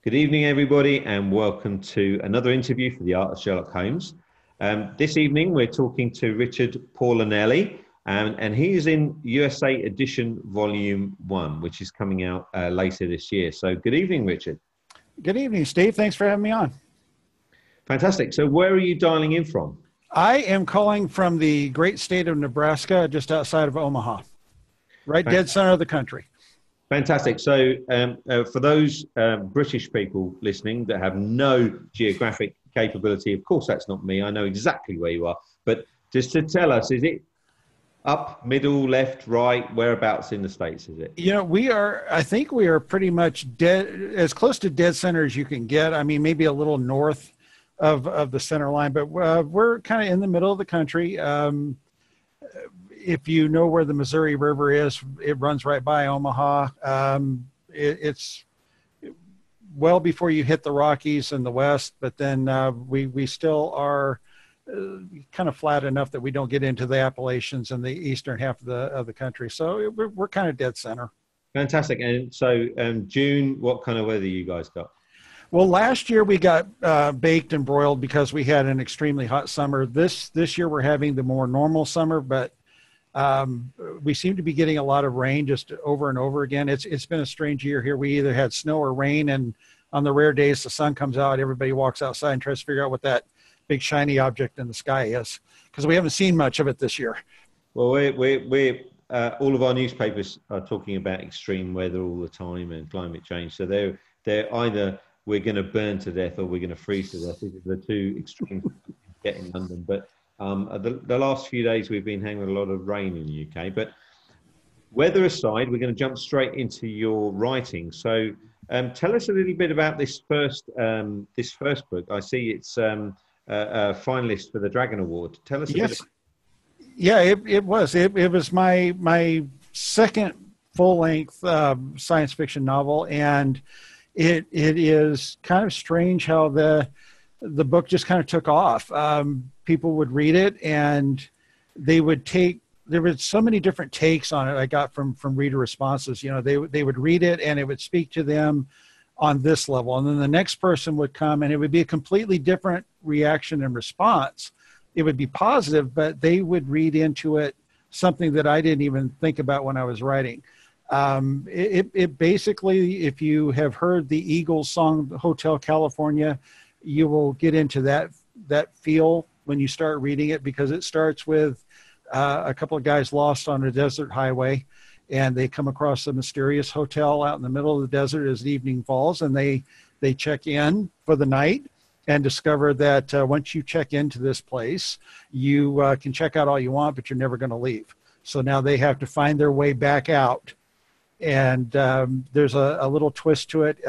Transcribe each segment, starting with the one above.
Good evening, everybody, and welcome to another interview for the Art of Sherlock Holmes. This evening, we're talking to Richard Paulinelli, and he is in USA Edition Volume 1, which is coming out later this year. So good evening, Richard. Good evening, Steve. Thanks for having me on. Fantastic. So where are you dialing in from? I am calling from the great state of Nebraska, just outside of Omaha, right dead center of the country. Fantastic. So for those British people listening that have no geographic capability, of course, that's not me. I know exactly where you are. But just to tell us, is it up, middle, left, right? Whereabouts in the States is it? You know, I think we are pretty much dead, as close to dead center as you can get. I mean, maybe a little north of the center line, but we're kind of in the middle of the country. If you know where the Missouri River is, it runs right by Omaha. It's well before you hit the Rockies in the west, but then we still are kind of flat enough that we don't get into the Appalachians in the eastern half of the country. So we're kind of dead center. Fantastic. And so June, what kind of weather you guys got? Well, last year we got baked and broiled because we had an extremely hot summer. This year we're having the more normal summer, but we seem to be getting a lot of rain just over and over again. It's been a strange year here. We either had snow or rain, and on the rare days the sun comes out, everybody walks outside and tries to figure out what that big shiny object in the sky is, because we haven't seen much of it this year. Well, we're all of our newspapers are talking about extreme weather all the time and climate change. So they're either we're going to burn to death or we're going to freeze to death. These are the two extremes get in London. But the last few days we've been having a lot of rain in the UK. But weather aside, we're going to jump straight into your writing. So tell us a little bit about this first book. I see it's a finalist for the Dragon Award. Tell us a bit. Yeah, it was. It was my second full-length science fiction novel, and it is kind of strange how the book just kind of took off. People would read it, and there were so many different takes on it I got from reader responses. You know, they would read it, and it would speak to them on this level. And then the next person would come, and it would be a completely different reaction and response. It would be positive, but they would read into it something that I didn't even think about when I was writing. It basically, if you have heard the Eagles song Hotel California, you will get into that feel when you start reading it, because it starts with a couple of guys lost on a desert highway, and they come across a mysterious hotel out in the middle of the desert as the evening falls, and they check in for the night and discover that once you check into this place, you can check out all you want, but you're never going to leave. So now they have to find their way back out. And there's a little twist to it.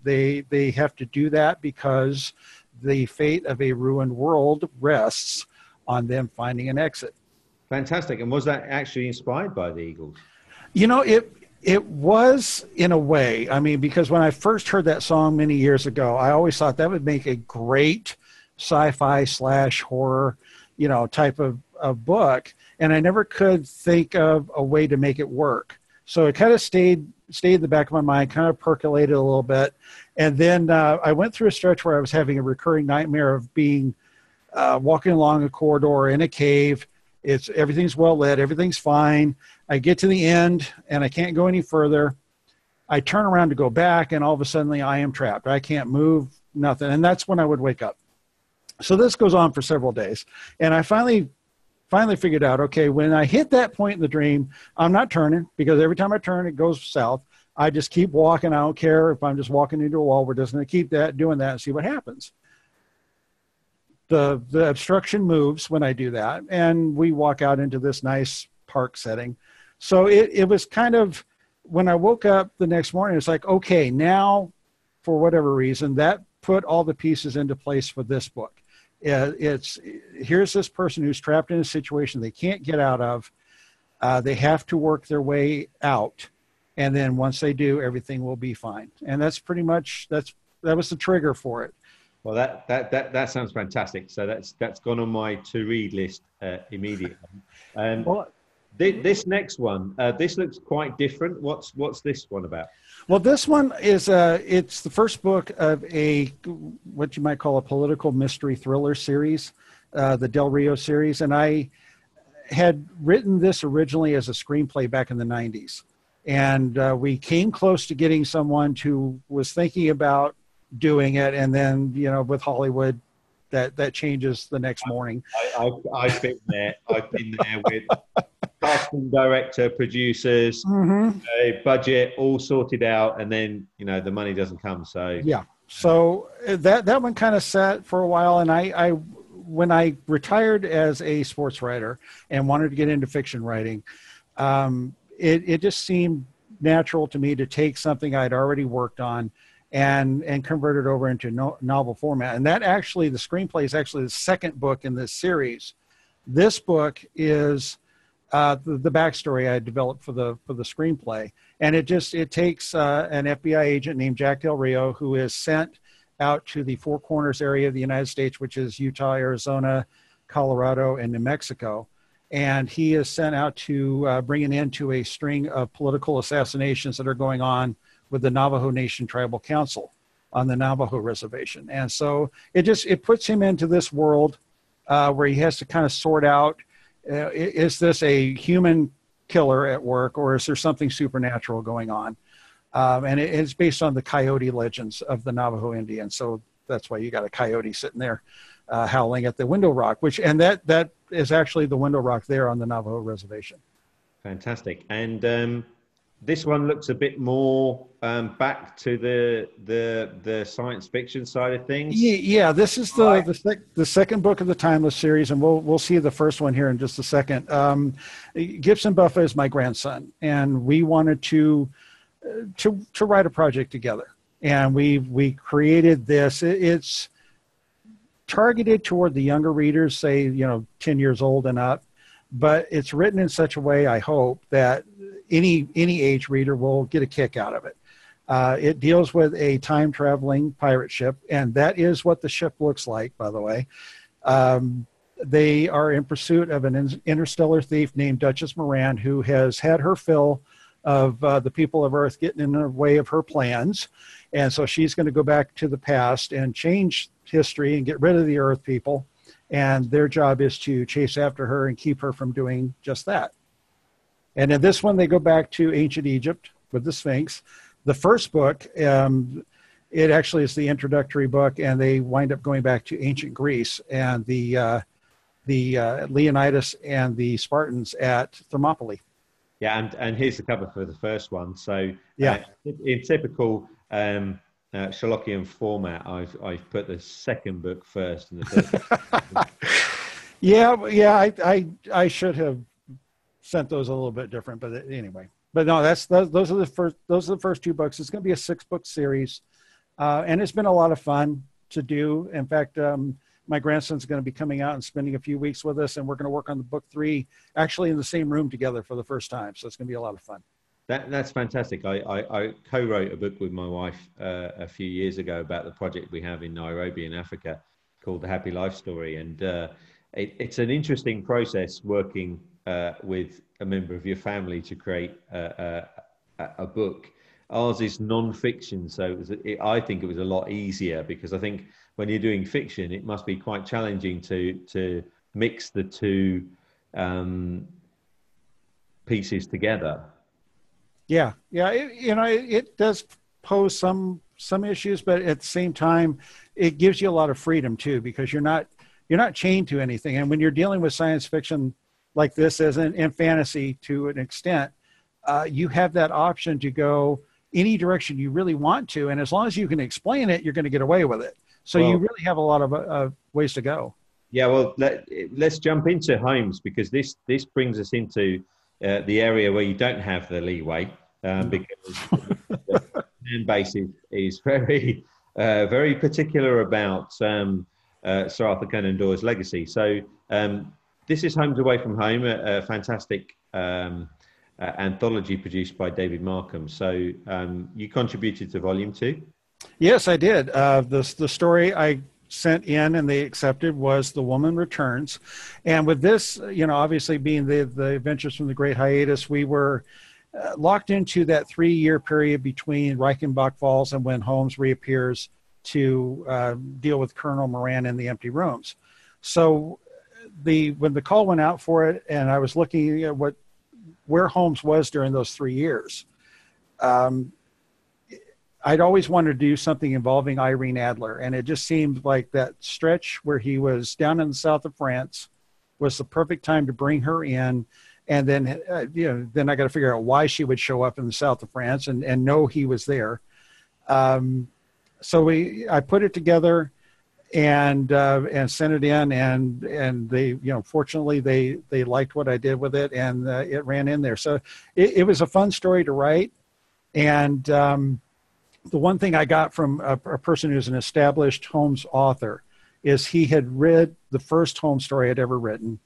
They have to do that because the fate of a ruined world rests on them finding an exit. Fantastic. And was that actually inspired by the Eagles? You know, it was in a way. I mean, because when I first heard that song many years ago, I always thought that would make a great sci-fi / horror, type of book. And I never could think of a way to make it work. So it kind of stayed in the back of my mind, kind of percolated a little bit. And then I went through a stretch where I was having a recurring nightmare of being walking along a corridor in a cave. Everything's well lit, everything's fine. I get to the end and I can't go any further. I turn around to go back, and all of a sudden I am trapped. I can't move, nothing. And that's when I would wake up. So this goes on for several days. And I finally figured out, okay, when I hit that point in the dream, I'm not turning, because every time I turn, it goes south. I just keep walking. I don't care if I'm just walking into a wall. We're just going to keep doing that and see what happens. The obstruction moves when I do that, and we walk out into this nice park setting. So it was kind of, when I woke up the next morning, it's like, okay, now for whatever reason, that put all the pieces into place for this book. Here's this person who's trapped in a situation they can't get out of. They have to work their way out, and then once they do, everything will be fine. And that's pretty much that was the trigger for it. Well, that sounds fantastic. So that's gone on my to read list immediately. Well, This next one, this looks quite different. What's this one about? Well, this one is it's the first book of a what you might call a political mystery thriller series, the Del Rio series, and I had written this originally as a screenplay back in the 90s. And we came close to getting someone who was thinking about doing it. And then, with Hollywood, that changes the next morning. I've been there. I've been there with casting director, producers, budget all sorted out. And then, the money doesn't come. So, yeah. So that one kind of sat for a while. And I when I retired as a sports writer and wanted to get into fiction writing, it just seemed natural to me to take something I'd already worked on and convert it over into novel format. And that actually, the screenplay is actually the second book in this series. This book is the backstory I developed for the screenplay. And it takes an FBI agent named Jack Del Rio, who is sent out to the Four Corners area of the United States, which is Utah, Arizona, Colorado, and New Mexico. And he is sent out to bring an end to a string of political assassinations that are going on with the Navajo Nation Tribal Council on the Navajo Reservation. And so it puts him into this world where he has to kind of sort out, is this a human killer at work, or is there something supernatural going on? And it's based on the coyote legends of the Navajo Indians. So that's why you got a coyote sitting there howling at the window rock, and that is actually the window rock there on the Navajo Reservation. Fantastic. And this one looks a bit more back to the science fiction side of things. Yeah, this is the second book of the Timeless series, and we'll see the first one here in just a second. Gibson Buffa is my grandson, and we wanted to write a project together, and we created this. It's targeted toward the younger readers, say 10 years old and up, but it's written in such a way, I hope, that any age reader will get a kick out of it. It deals with a time traveling pirate ship, and that is what the ship looks like, by the way. They are in pursuit of an interstellar thief named Duchess Moran, who has had her fill of the people of Earth getting in the way of her plans. And so she's going to go back to the past and change history and get rid of the Earth people. And their job is to chase after her and keep her from doing just that. And in this one, they go back to ancient Egypt with the Sphinx. The first book, it actually is the introductory book, and they wind up going back to ancient Greece and the Leonidas and the Spartans at Thermopylae. Yeah, and here's the cover for the first one. So yeah, in typical Sherlockian format, I've put the second book first and the first. yeah. I should have sent those a little bit different, but anyway. But no, those are the first two books. It's going to be a 6-book series, and it's been a lot of fun to do. In fact, my grandson's going to be coming out and spending a few weeks with us, and we're going to work on the book 3 actually in the same room together for the first time. So it's going to be a lot of fun. That's fantastic. I co-wrote a book with my wife a few years ago about the project we have in Nairobi in Africa called The Happy Life Story. And it's an interesting process working with a member of your family to create a book. Ours is non-fiction, so I think it was a lot easier, because I think when you're doing fiction, it must be quite challenging to mix the two pieces together. Yeah. It does pose some issues, but at the same time, it gives you a lot of freedom too, because you're not chained to anything. And when you're dealing with science fiction like this, and fantasy to an extent, you have that option to go any direction you really want to, and as long as you can explain it, you're going to get away with it. So you really have a lot of ways to go. Yeah, well, let's jump into Holmes, because this brings us into the area where you don't have the leeway, because the fan base is very, very particular about Sir Arthur Conan Doyle's legacy. So this is Holmes Away from Home, a fantastic anthology produced by David Markham. So you contributed to Volume 2? Yes, I did. The story, I sent in and they accepted was The Woman Returns. And with this, obviously being the Adventures from the Great Hiatus, we were locked into that 3-year period between Reichenbach Falls and when Holmes reappears to deal with Colonel Moran in the empty rooms. So when the call went out for it, and I was looking at where Holmes was during those 3 years, I'd always wanted to do something involving Irene Adler, and it just seemed like that stretch where he was down in the south of France was the perfect time to bring her in. And then, then I got to figure out why she would show up in the south of France and know he was there. So I put it together and sent it in, and they, fortunately they liked what I did with it, and it ran in there. So it was a fun story to write. And the one thing I got from a person who's an established Holmes author is he had read the first Holmes story I'd ever written,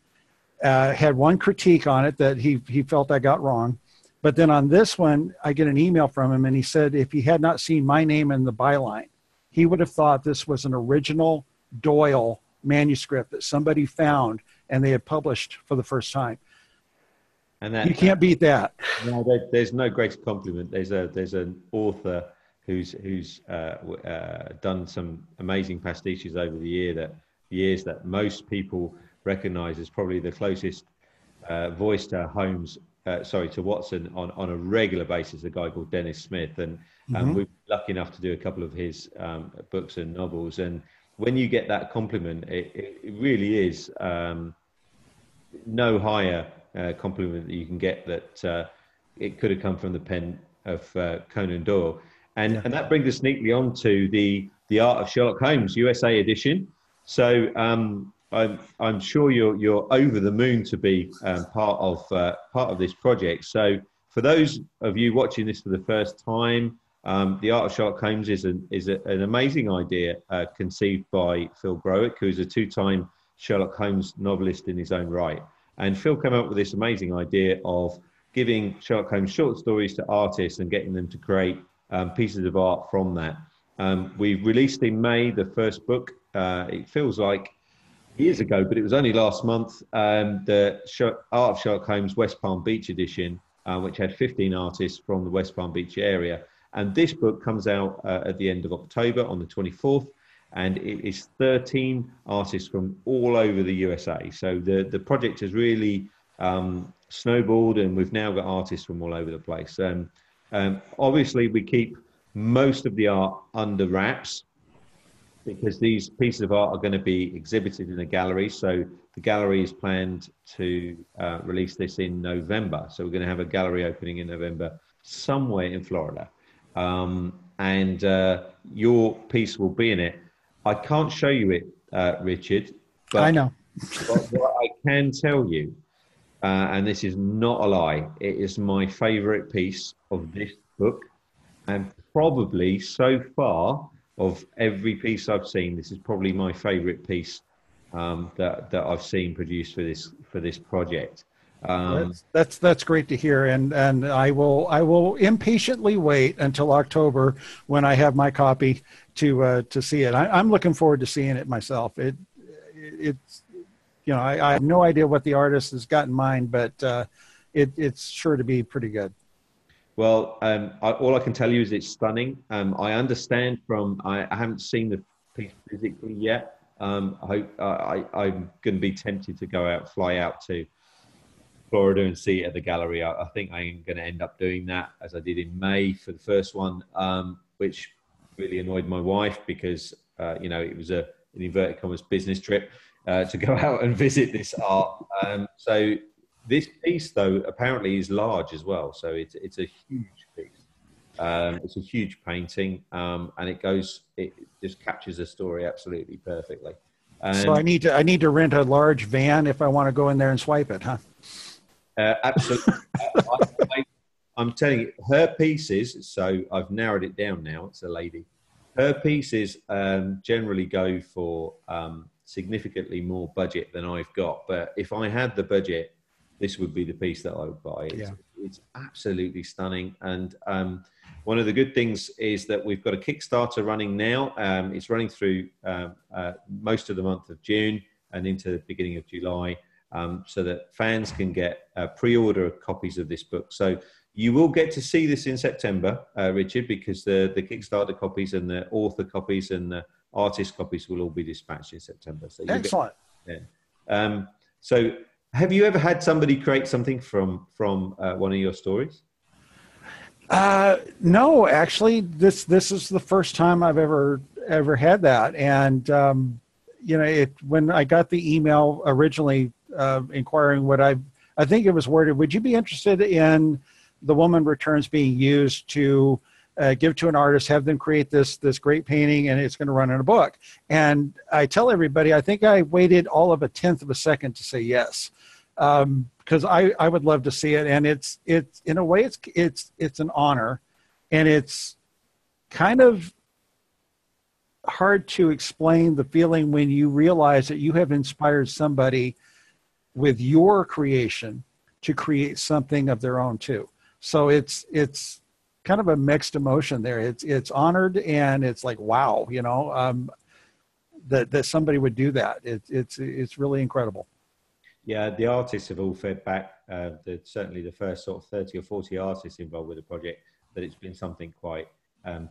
had one critique on it that he felt I got wrong. But then on this one, I get an email from him, and he said if he had not seen my name in the byline, he would have thought this was an original Doyle manuscript that somebody found and they had published for the first time. And you can't beat that. No, there's no greater compliment. There's an author who's done some amazing pastiches over the years that most people recognise as probably the closest voice to Holmes, to Watson on a regular basis. A guy called Dennis Smith, and we're lucky enough to do a couple of his books and novels. And when you get that compliment, it really is no higher compliment that you can get that it could have come from the pen of Conan Doyle. And that brings us neatly on to the Art of Sherlock Holmes USA edition. So I'm sure you're over the moon to be part of this project. So for those of you watching this for the first time, the Art of Sherlock Holmes is an amazing idea conceived by Phil Growick, who is a 2-time Sherlock Holmes novelist in his own right. And Phil came up with this amazing idea of giving Sherlock Holmes short stories to artists and getting them to create pieces of art from that. We released in May the first book. It feels like years ago, but it was only last month, the Art of Sherlock Holmes West Palm Beach edition, which had 15 artists from the West Palm Beach area. And this book comes out at the end of October on the 24th, and it is 13 artists from all over the USA. So the project has really snowballed, and we've now got artists from all over the place. Obviously, we keep most of the art under wraps because these pieces of art are going to be exhibited in a gallery. So the gallery is planned to release this in November. So we're going to have a gallery opening in November somewhere in Florida. And your piece will be in it. I can't show you it, Richard. But I know. But what I can tell you, and this is not a lie, it is my favorite piece of this book, and probably so far of every piece I've seen, this is probably my favorite piece that I've seen produced for this project. That's great to hear, and I will impatiently wait until October when I have my copy to see it. I'm looking forward to seeing it myself. It's I have no idea what the artist has got in mind, but it's sure to be pretty good. Well, all I can tell you is it's stunning. I understand I haven't seen the piece physically yet. I'm going to be tempted to fly out to Florida and see it at the gallery. I think I'm going to end up doing that as I did in May for the first one, which really annoyed my wife because, it was an inverted commas business trip to go out and visit this art. So this piece, though, apparently is large as well. So it's a huge piece. It's a huge painting, and it just captures the story absolutely perfectly. So I need to rent a large van if I want to go in there and swipe it, huh? Absolutely. I'm telling you, her pieces, so I've narrowed it down now, it's a lady. Her pieces generally go for significantly more budget than I've got. But if I had the budget, this would be the piece that I would buy. It's absolutely stunning. And one of the good things is that we've got a Kickstarter running now. It's running through most of the month of June and into the beginning of July, so that fans can get pre-order copies of this book. So you will get to see this in September, Richard, because the Kickstarter copies and the author copies and the artist copies will all be dispatched in September. So excellent. So have you ever had somebody create something from one of your stories? No, actually, this is the first time I've ever had that. And, when I got the email originally inquiring what I think it was worded, would you be interested in the woman returns being used to give to an artist, have them create this great painting, and it's going to run in a book? And I tell everybody, I think I waited all of a tenth of a second to say yes. Because I would love to see it, and it's in a way it's an honor, and it's kind of hard to explain the feeling when you realize that you have inspired somebody with your creation to create something of their own too. So it's kind of a mixed emotion there. It's honored, and it's like, wow, that somebody would do that. It's really incredible. Yeah, the artists have all fed back, certainly the first sort of 30 or 40 artists involved with the project, that it's been something quite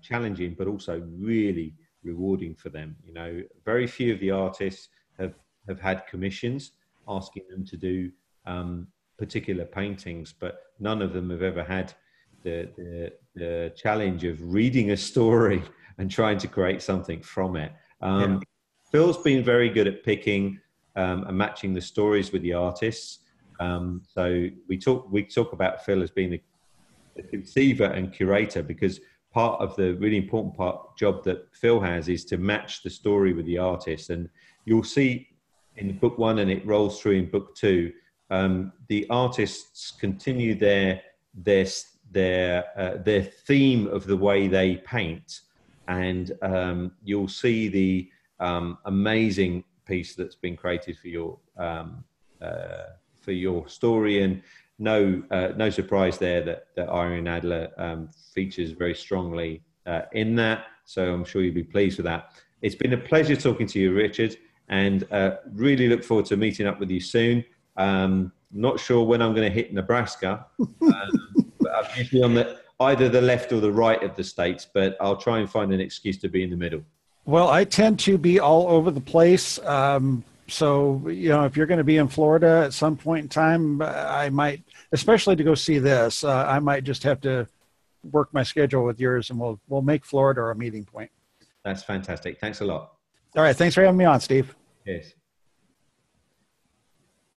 challenging, but also really rewarding for them. Very few of the artists have had commissions asking them to do particular paintings, but none of them have ever had the challenge of reading a story and trying to create something from it. Phil's been very good at picking and matching the stories with the artists. So we talk about Phil as being a conceiver and curator, because part of the really important job that Phil has is to match the story with the artist. And you'll see in book one, and it rolls through in book two, the artists continue their theme of the way they paint, and you'll see the amazing piece that's been created for your story. And no surprise there that Irene Adler features very strongly in that. So I'm sure you'll be pleased with that. It's been a pleasure talking to you, Richard, and really look forward to meeting up with you soon. Not sure when I'm going to hit Nebraska, but I'm usually on either the left or the right of the states, but I'll try and find an excuse to be in the middle. Well, I tend to be all over the place. So, if you're going to be in Florida at some point in time, I might, especially to go see this, I might just have to work my schedule with yours, and we'll make Florida our meeting point. That's fantastic. Thanks a lot. All right. Thanks for having me on, Steve. Yes.